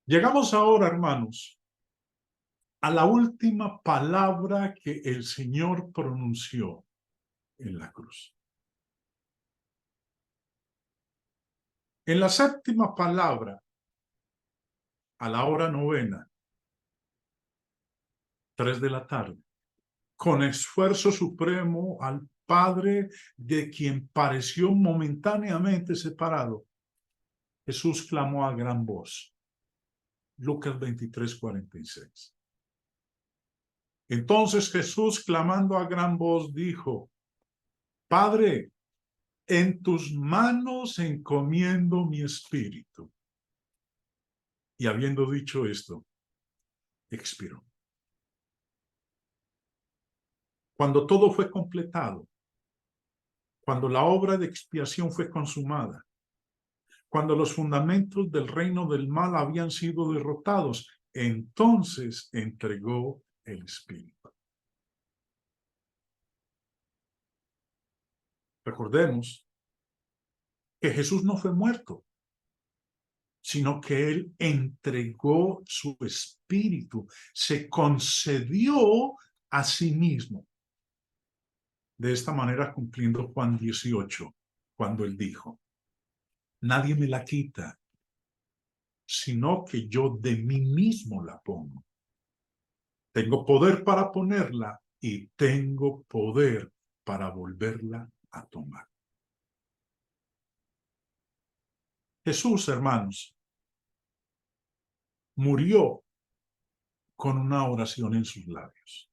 Llegamos ahora, hermanos, a la última palabra que el Señor pronunció en la cruz. En la séptima palabra, a la hora novena, 3 de la tarde, con esfuerzo supremo al Padre de quien pareció momentáneamente separado, Jesús clamó a gran voz. Lucas 23:46. Entonces Jesús, clamando a gran voz, dijo: Padre, en tus manos encomiendo mi espíritu. Y habiendo dicho esto, expiró. Cuando todo fue completado, cuando la obra de expiación fue consumada, cuando los fundamentos del reino del mal habían sido derrotados, entonces entregó el espíritu. Recordemos que Jesús no fue muerto, sino que él entregó su espíritu, se concedió a sí mismo. De esta manera cumpliendo Juan 18, cuando él dijo: nadie me la quita, sino que yo de mí mismo la pongo. Tengo poder para ponerla y tengo poder para volverla a tomar. Jesús, hermanos, murió con una oración en sus labios.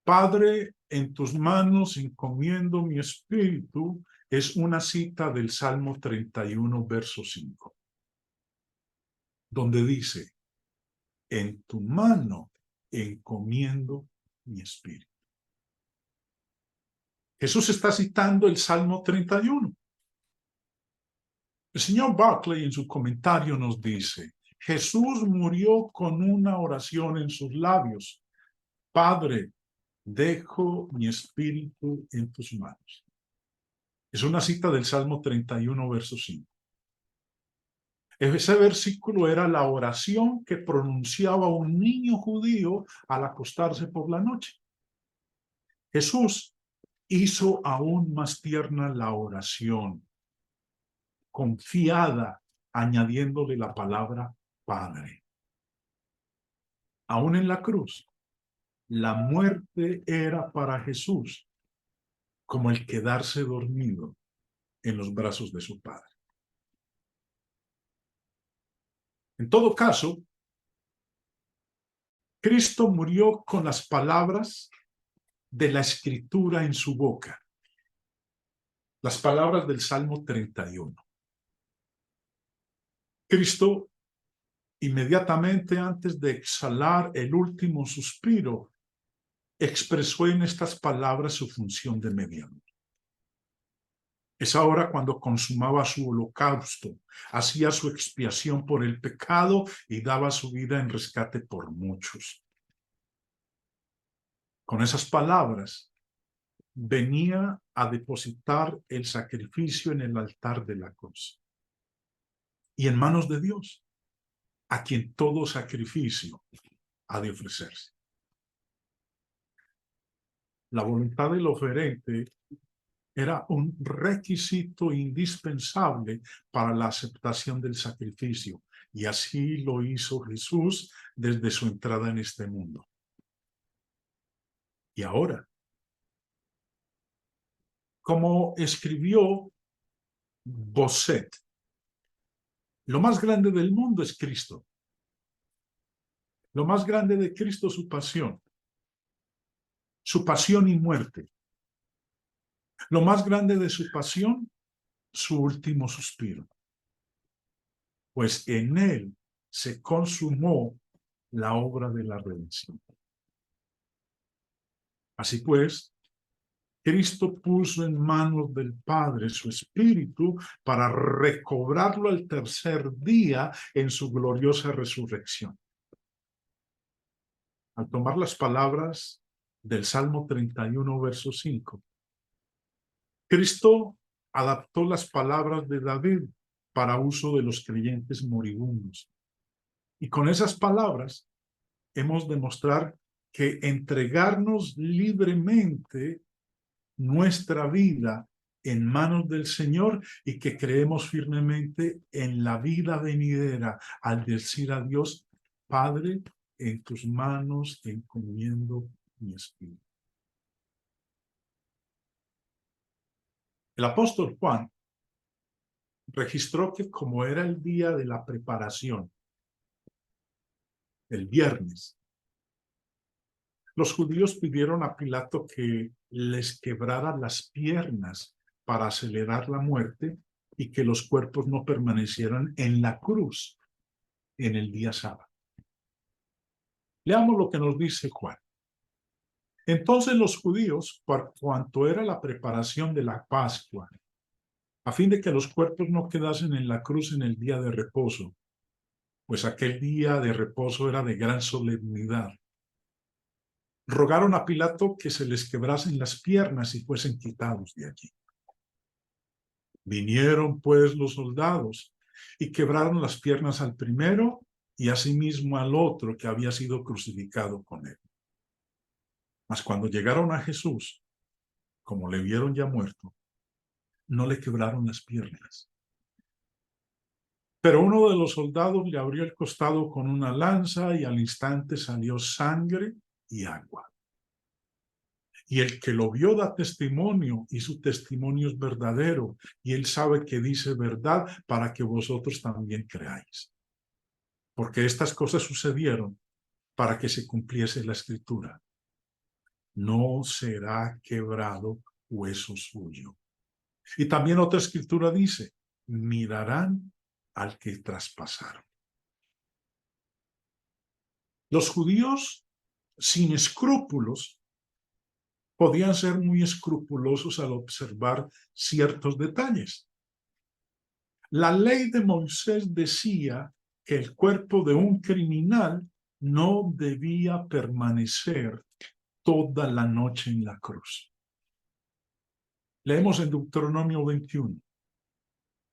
Padre, en tus manos encomiendo mi espíritu, es una cita del Salmo 31, verso 5, donde dice: en tu mano encomiendo mi espíritu. Jesús está citando el Salmo 31. El señor Barclay en su comentario nos dice: Jesús murió con una oración en sus labios. Padre, dejo mi espíritu en tus manos. Es una cita del Salmo 31, verso 5. Ese versículo era la oración que pronunciaba un niño judío al acostarse por la noche. Jesús hizo aún más tierna la oración, confiada, añadiéndole la palabra Padre. Aún en la cruz, la muerte era para Jesús como el quedarse dormido en los brazos de su Padre. En todo caso, Cristo murió con las palabras de la Escritura en su boca, las palabras del Salmo 31. Cristo, inmediatamente antes de exhalar el último suspiro, expresó en estas palabras su función de mediador. Es ahora cuando consumaba su holocausto, hacía su expiación por el pecado y daba su vida en rescate por muchos. Con esas palabras, venía a depositar el sacrificio en el altar de la cruz y en manos de Dios, a quien todo sacrificio ha de ofrecerse. La voluntad del oferente era un requisito indispensable para la aceptación del sacrificio, y así lo hizo Jesús desde su entrada en este mundo. Y ahora, como escribió Bossuet, lo más grande del mundo es Cristo. Lo más grande de Cristo, su pasión y muerte. Lo más grande de su pasión, su último suspiro. Pues en él se consumó la obra de la redención. Así pues, Cristo puso en manos del Padre su espíritu para recobrarlo al tercer día en su gloriosa resurrección. Al tomar las palabras del Salmo 31, verso 5, Cristo adaptó las palabras de David para uso de los creyentes moribundos. Y con esas palabras hemos de mostrar que entregarnos libremente nuestra vida en manos del Señor y que creemos firmemente en la vida venidera al decir a Dios, Padre, en tus manos encomiendo mi espíritu. El apóstol Juan registró que como era el día de la preparación, el viernes, los judíos pidieron a Pilato que les quebrara las piernas para acelerar la muerte y que los cuerpos no permanecieran en la cruz en el día sábado. Leamos lo que nos dice Juan. Entonces los judíos, por cuanto era la preparación de la Pascua, a fin de que los cuerpos no quedasen en la cruz en el día de reposo, pues aquel día de reposo era de gran solemnidad, rogaron a Pilato que se les quebrasen las piernas y fuesen quitados de allí. Vinieron pues los soldados y quebraron las piernas al primero y asimismo al otro que había sido crucificado con él. Mas cuando llegaron a Jesús, como le vieron ya muerto, no le quebraron las piernas. Pero uno de los soldados le abrió el costado con una lanza y al instante salió sangre y agua. Y el que lo vio da testimonio, y su testimonio es verdadero, y él sabe que dice verdad para que vosotros también creáis. Porque estas cosas sucedieron para que se cumpliese la escritura. No será quebrado hueso suyo. Y también otra escritura dice, mirarán al que traspasaron. Los judíos, sin escrúpulos, podían ser muy escrupulosos al observar ciertos detalles. La ley de Moisés decía que el cuerpo de un criminal no debía permanecer toda la noche en la cruz. Leemos en Deuteronomio 21.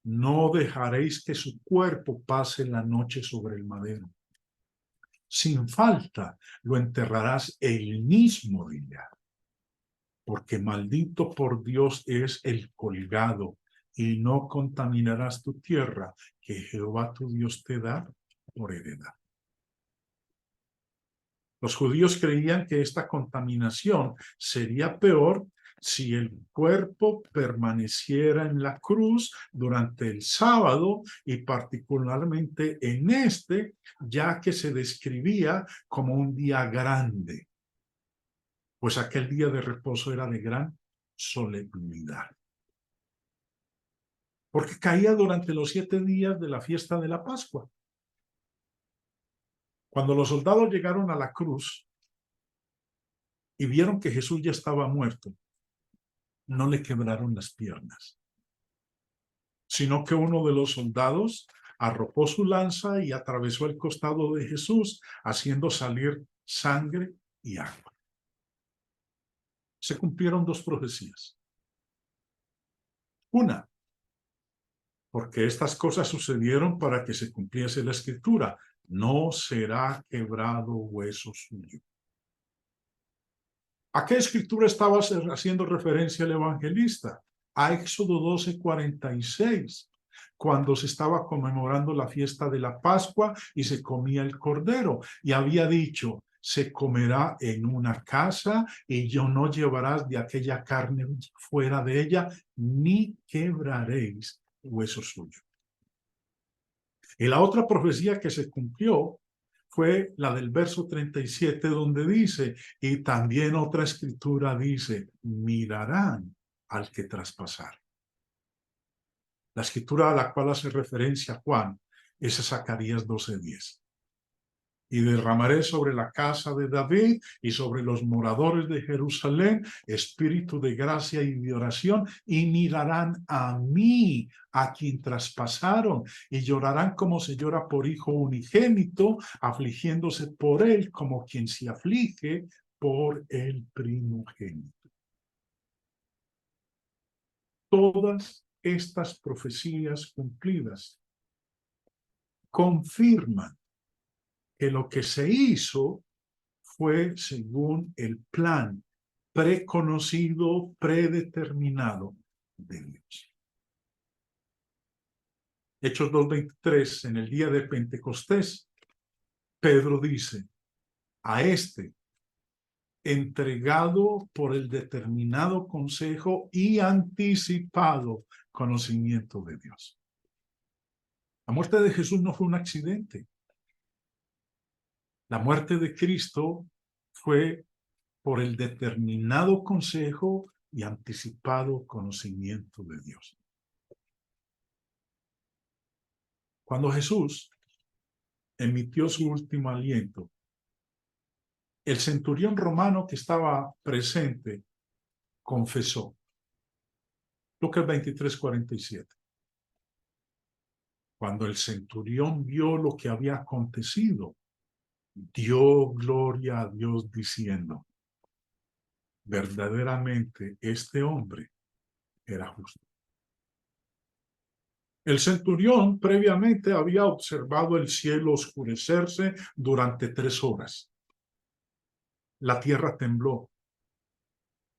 No dejaréis que su cuerpo pase la noche sobre el madero. Sin falta lo enterrarás el mismo día. Porque maldito por Dios es el colgado, y no contaminarás tu tierra, que Jehová tu Dios te da por heredad. Los judíos creían que esta contaminación sería peor si el cuerpo permaneciera en la cruz durante el sábado y particularmente en este, ya que se describía como un día grande, pues aquel día de reposo era de gran solemnidad. Porque caía durante los 7 días de la fiesta de la Pascua. Cuando los soldados llegaron a la cruz y vieron que Jesús ya estaba muerto, no le quebraron las piernas, sino que uno de los soldados arrojó su lanza y atravesó el costado de Jesús, haciendo salir sangre y agua. Se cumplieron 2 profecías. Una, porque estas cosas sucedieron para que se cumpliese la escritura. No será quebrado hueso suyo. ¿A qué escritura estaba haciendo referencia el evangelista? A Éxodo 12:46, cuando se estaba conmemorando la fiesta de la Pascua y se comía el cordero. Y había dicho, se comerá en una casa y yo no llevarás de aquella carne fuera de ella, ni quebraréis hueso suyo. Y la otra profecía que se cumplió fue la del verso 37, donde dice, y también otra escritura dice, mirarán al que traspasaron. La escritura a la cual hace referencia Juan es Zacarías 12:10. Y derramaré sobre la casa de David y sobre los moradores de Jerusalén espíritu de gracia y de oración, y mirarán a mí, a quien traspasaron, y llorarán como se llora por hijo unigénito, afligiéndose por él como quien se aflige por el primogénito. Todas estas profecías cumplidas confirman que lo que se hizo fue según el plan preconocido, predeterminado de Dios. Hechos 2:23, en el día de Pentecostés, Pedro dice, a este, entregado por el determinado consejo y anticipado conocimiento de Dios. La muerte de Jesús no fue un accidente. La muerte de Cristo fue por el determinado consejo y anticipado conocimiento de Dios. Cuando Jesús emitió su último aliento, el centurión romano que estaba presente confesó. Lucas 23:47. Cuando el centurión vio lo que había acontecido, dio gloria a Dios diciendo, verdaderamente este hombre era justo. El centurión previamente había observado el cielo oscurecerse durante 3 horas. La tierra tembló.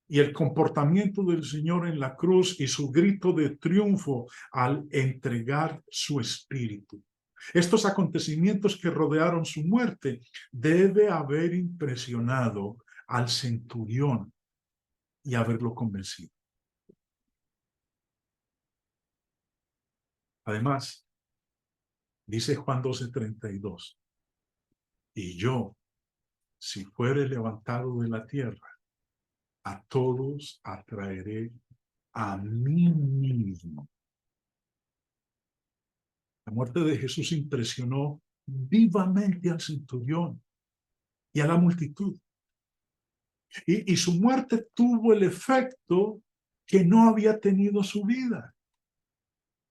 Y el comportamiento del Señor en la cruz y su grito de triunfo al entregar su espíritu. Estos acontecimientos que rodearon su muerte debe haber impresionado al centurión y haberlo convencido. Además, dice Juan 12:32, y yo, si fuere levantado de la tierra, a todos atraeré a mí mismo. La muerte de Jesús impresionó vivamente al centurión y a la multitud. Y su muerte tuvo el efecto que no había tenido su vida.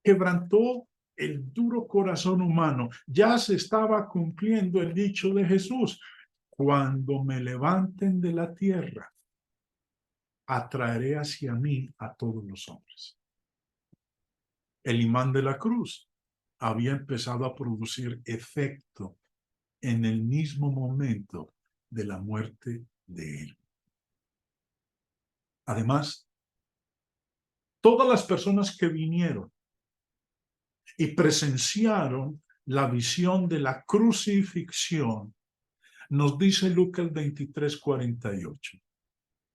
Quebrantó el duro corazón humano. Ya se estaba cumpliendo el dicho de Jesús. Cuando me levanten de la tierra, atraeré hacia mí a todos los hombres. El imán de la cruz había empezado a producir efecto en el mismo momento de la muerte de él. Además, todas las personas que vinieron y presenciaron la visión de la crucifixión, nos dice Lucas 23:48.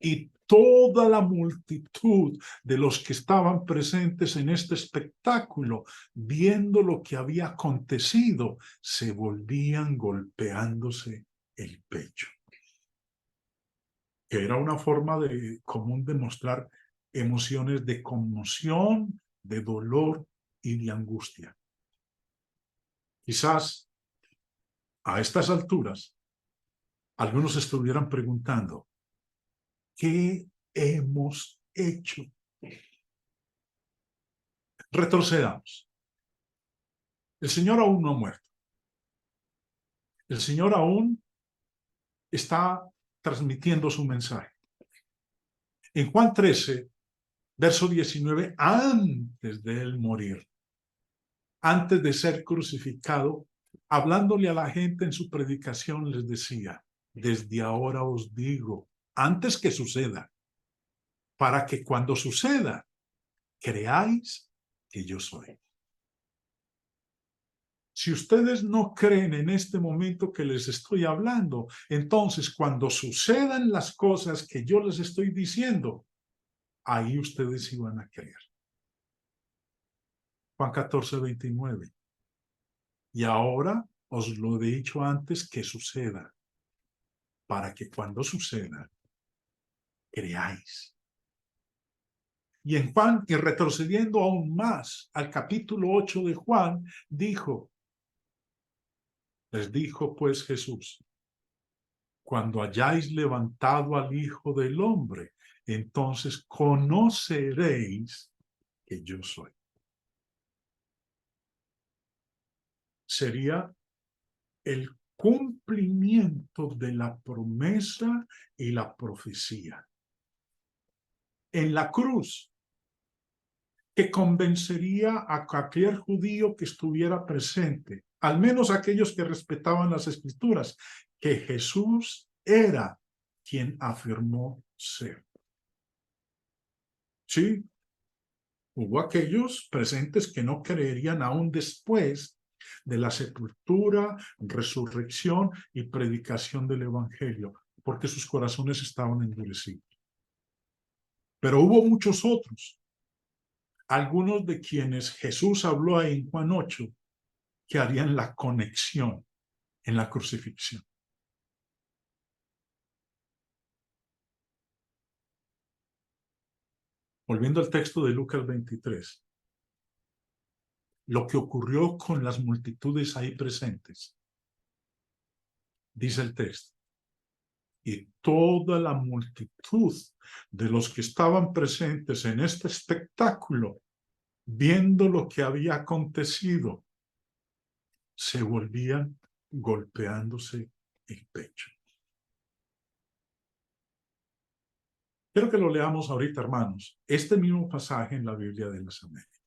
Y toda la multitud de los que estaban presentes en este espectáculo, viendo lo que había acontecido, se volvían golpeándose el pecho. Que era una forma común de mostrar emociones de conmoción, de dolor y de angustia. Quizás a estas alturas algunos estuvieran preguntando, ¿qué hemos hecho? Retrocedamos. El Señor aún no ha muerto. El Señor aún está transmitiendo su mensaje. En Juan 13, verso 19, antes de él morir, antes de ser crucificado, hablándole a la gente en su predicación, les decía, desde ahora os digo, antes que suceda, para que cuando suceda, creáis que yo soy. Si ustedes no creen en este momento que les estoy hablando, entonces cuando sucedan las cosas que yo les estoy diciendo, ahí ustedes iban a creer. Juan 14:29. Y ahora os lo he dicho antes que suceda, para que cuando suceda, creáis. Y en Juan, y retrocediendo aún más al capítulo 8 de Juan, les dijo pues Jesús, cuando hayáis levantado al Hijo del Hombre, entonces conoceréis que yo soy. Sería el cumplimiento de la promesa y la profecía. En la cruz, que convencería a cualquier judío que estuviera presente al menos aquellos que respetaban las Escrituras, que Jesús era quien afirmó ser. Sí, hubo aquellos presentes que no creerían aún después de la sepultura, resurrección y predicación del Evangelio, porque sus corazones estaban endurecidos. Pero hubo muchos otros, algunos de quienes Jesús habló ahí en Juan 8, que harían la conexión en la crucifixión. Volviendo al texto de Lucas 23, lo que ocurrió con las multitudes ahí presentes, dice el texto, y toda la multitud de los que estaban presentes en este espectáculo, viendo lo que había acontecido, se volvían golpeándose el pecho. Quiero que lo leamos ahorita, hermanos. Este mismo pasaje en la Biblia de las Américas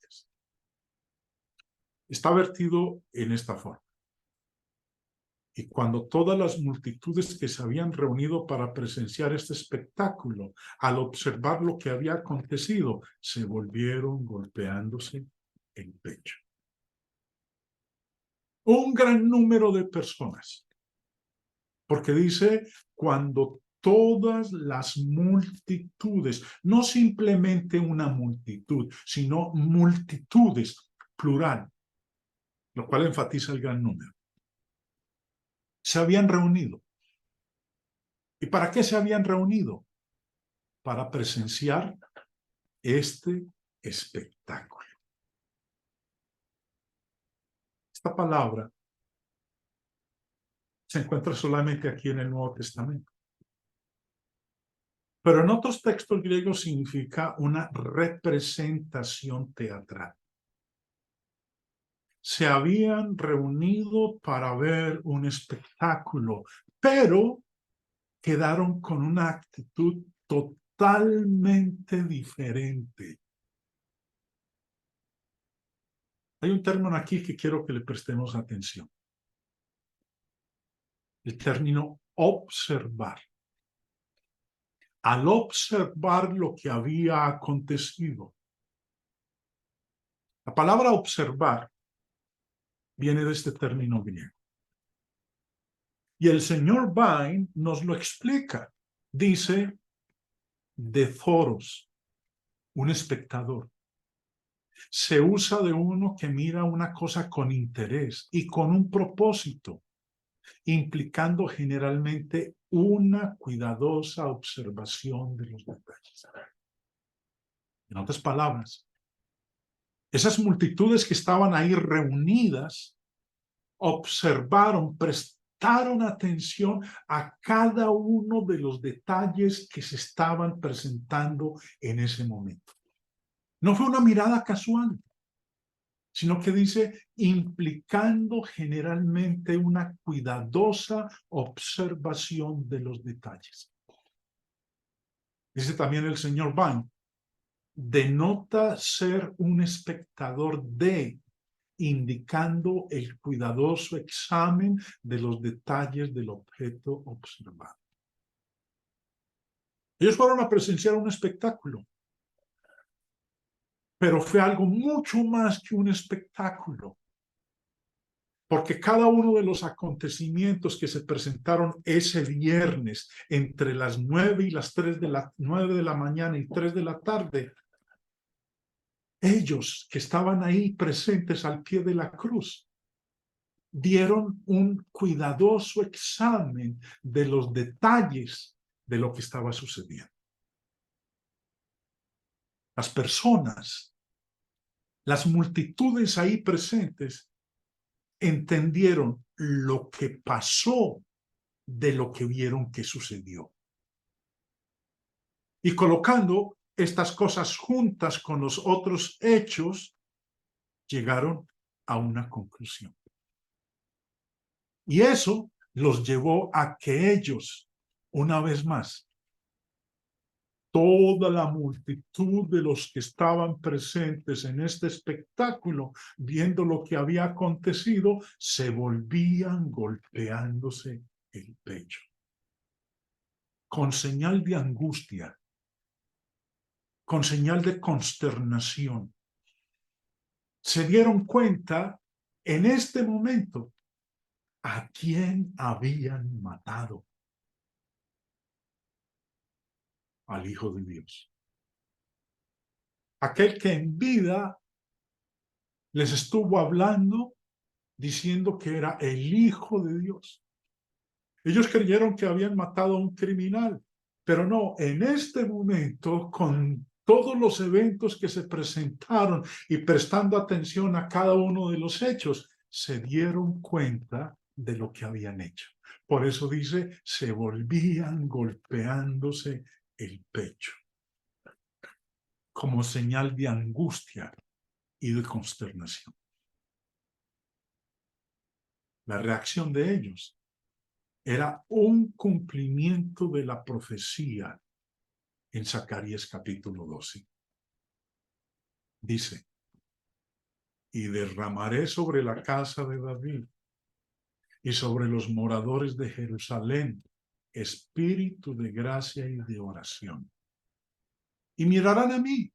está vertido en esta forma. Y cuando todas las multitudes que se habían reunido para presenciar este espectáculo, al observar lo que había acontecido, se volvieron golpeándose el pecho. Un gran número de personas. Porque dice, cuando todas las multitudes, no simplemente una multitud, sino multitudes, plural, lo cual enfatiza el gran número, se habían reunido. ¿Y para qué se habían reunido? Para presenciar este espectáculo. Esta palabra se encuentra solamente aquí en el Nuevo Testamento. Pero en otros textos griegos significa una representación teatral. Se habían reunido para ver un espectáculo, pero quedaron con una actitud totalmente diferente. Hay un término aquí que quiero que le prestemos atención. El término observar. Al observar lo que había acontecido. La palabra observar viene de este término griego. Y el señor Vine nos lo explica. Dice, de foros, un espectador. Se usa de uno que mira una cosa con interés y con un propósito, implicando generalmente una cuidadosa observación de los detalles. En otras palabras, esas multitudes que estaban ahí reunidas observaron, prestaron atención a cada uno de los detalles que se estaban presentando en ese momento. No fue una mirada casual, sino que dice implicando generalmente una cuidadosa observación de los detalles. Dice también el señor Vine, denota ser un espectador de, indicando el cuidadoso examen de los detalles del objeto observado. Ellos fueron a presenciar un espectáculo, pero fue algo mucho más que un espectáculo, porque cada uno de los acontecimientos que se presentaron ese viernes entre las 9 y las 9 de la mañana y 3 de la tarde, ellos que estaban ahí presentes al pie de la cruz, dieron un cuidadoso examen de los detalles de lo que estaba sucediendo. Las personas, las multitudes ahí presentes, entendieron lo que pasó de lo que vieron que sucedió. Y colocando estas cosas juntas con los otros hechos, llegaron a una conclusión. Y eso los llevó a que ellos, una vez más, toda la multitud de los que estaban presentes en este espectáculo, viendo lo que había acontecido, se volvían golpeándose el pecho, con señal de angustia, con señal de consternación. Se dieron cuenta en este momento a quién habían matado: al Hijo de Dios. Aquel que en vida les estuvo hablando, diciendo que era el Hijo de Dios. Ellos creyeron que habían matado a un criminal, pero no, en este momento, con todos los eventos que se presentaron y prestando atención a cada uno de los hechos, se dieron cuenta de lo que habían hecho. Por eso dice, se volvían golpeándose el pecho, como señal de angustia y de consternación. La reacción de ellos era un cumplimiento de la profecía en Zacarías capítulo 12. Dice, y derramaré sobre la casa de David y sobre los moradores de Jerusalén espíritu de gracia y de oración. Y mirarán a mí,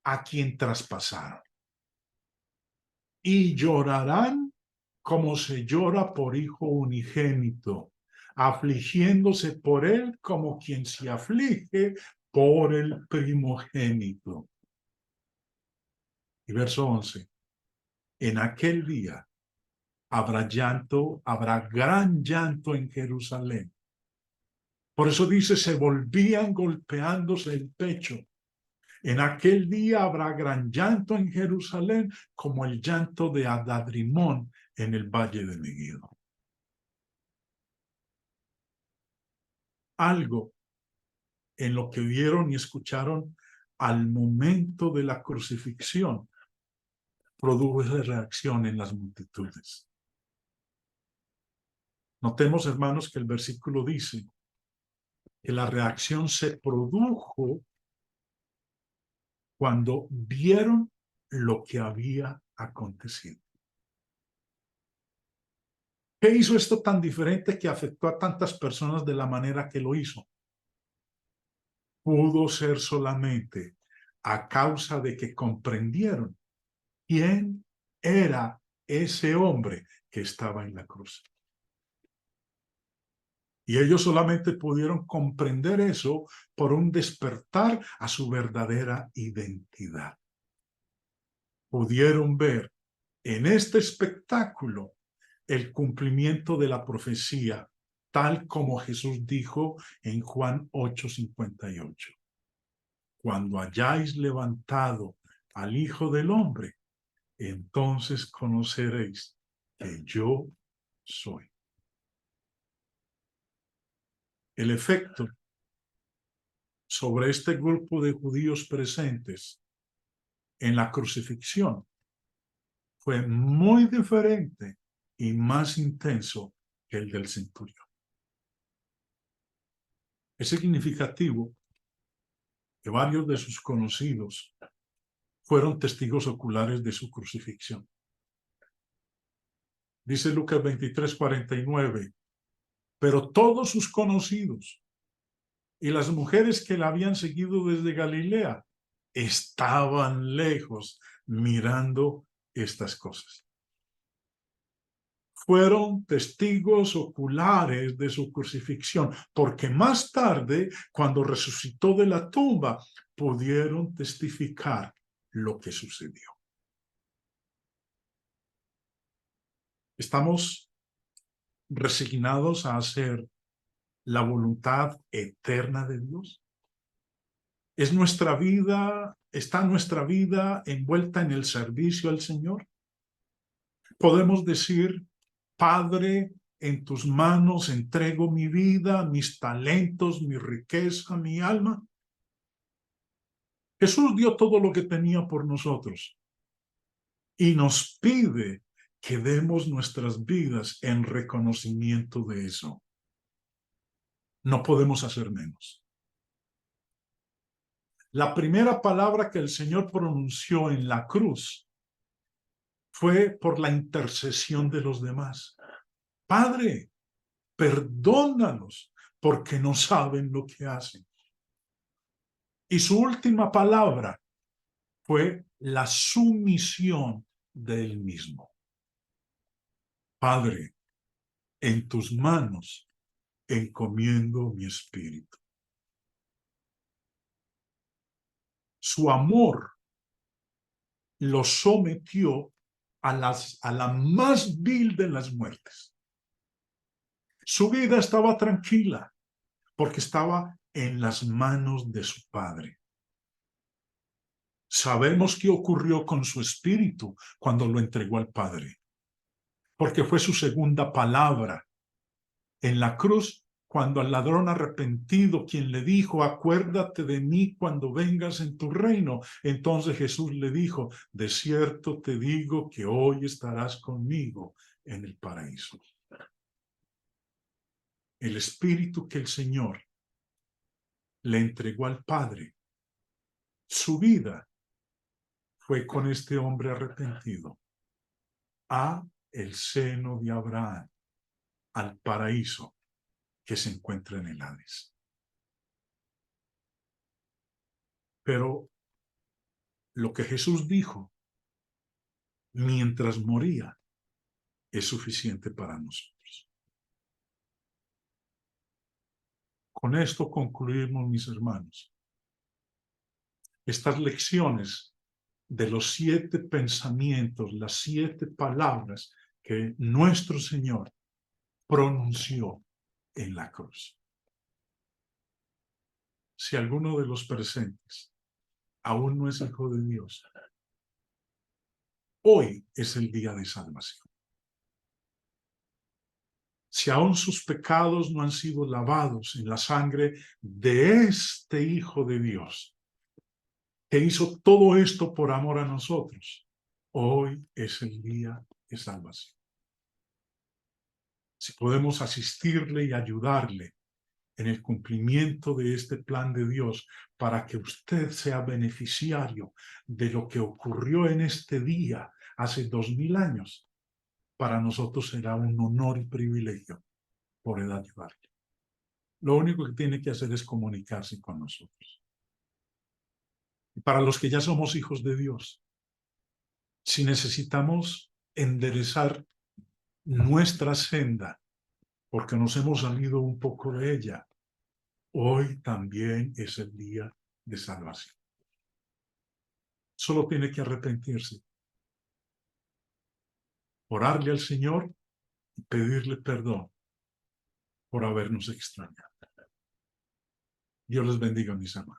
a quien traspasaron, y llorarán como se llora por hijo unigénito, afligiéndose por él como quien se aflige por el primogénito. Y verso 11. En aquel día habrá llanto, habrá gran llanto en Jerusalén. Por eso dice, se volvían golpeándose el pecho. En aquel día habrá gran llanto en Jerusalén, como el llanto de Adad-rimón en el valle de Megiddo. Algo en lo que vieron y escucharon al momento de la crucifixión produjo esa reacción en las multitudes. Notemos, hermanos, que el versículo dice que la reacción se produjo cuando vieron lo que había acontecido. ¿Qué hizo esto tan diferente que afectó a tantas personas de la manera que lo hizo? Pudo ser solamente a causa de que comprendieron quién era ese hombre que estaba en la cruz. Y ellos solamente pudieron comprender eso por un despertar a su verdadera identidad. Pudieron ver en este espectáculo el cumplimiento de la profecía, tal como Jesús dijo en Juan 8:58. Cuando hayáis levantado al Hijo del Hombre, entonces conoceréis que yo soy. El efecto sobre este grupo de judíos presentes en la crucifixión fue muy diferente y más intenso que el del centurión. Es significativo que varios de sus conocidos fueron testigos oculares de su crucifixión. Dice Lucas 23:49, pero todos sus conocidos y las mujeres que la habían seguido desde Galilea estaban lejos mirando estas cosas. Fueron testigos oculares de su crucifixión, porque más tarde, cuando resucitó de la tumba, pudieron testificar lo que sucedió. Estamos resignados a hacer la voluntad eterna de Dios. ¿Es nuestra vida, está nuestra vida envuelta en el servicio al Señor? Podemos decir, Padre, en tus manos entrego mi vida, mis talentos, mi riqueza, mi alma. Jesús dio todo lo que tenía por nosotros y nos pide que demos nuestras vidas en reconocimiento de eso. No podemos hacer menos. La primera palabra que el Señor pronunció en la cruz fue por la intercesión de los demás. Padre, perdónalos porque no saben lo que hacen. Y su última palabra fue la sumisión de él mismo. Padre, en tus manos encomiendo mi espíritu. Su amor lo sometió a la más vil de las muertes. Su vida estaba tranquila porque estaba en las manos de su Padre. Sabemos qué ocurrió con su espíritu cuando lo entregó al Padre, porque fue su segunda palabra en la cruz, cuando al ladrón arrepentido, quien le dijo, acuérdate de mí cuando vengas en tu reino. Entonces Jesús le dijo, de cierto te digo que hoy estarás conmigo en el paraíso. El espíritu que el Señor le entregó al Padre, su vida fue con este hombre arrepentido a el seno de Abraham, al paraíso que se encuentra en el Hades. Pero lo que Jesús dijo mientras moría es suficiente para nosotros. Con esto concluimos, mis hermanos, estas lecciones de los 7 pensamientos, las 7 palabras que nuestro Señor pronunció en la cruz. Si alguno de los presentes aún no es hijo de Dios, hoy es el día de salvación. Si aún sus pecados no han sido lavados en la sangre de este Hijo de Dios, que hizo todo esto por amor a nosotros, hoy es el día de salvación. Si podemos asistirle y ayudarle en el cumplimiento de este plan de Dios para que usted sea beneficiario de lo que ocurrió en este día hace 2000 años, para nosotros será un honor y privilegio poder ayudarle. Lo único que tiene que hacer es comunicarse con nosotros. Y para los que ya somos hijos de Dios, si necesitamos enderezar nuestra senda, porque nos hemos salido un poco de ella, hoy también es el día de salvación. Solo tiene que arrepentirse, orarle al Señor y pedirle perdón por habernos extrañado. Dios les bendiga, mis hermanos.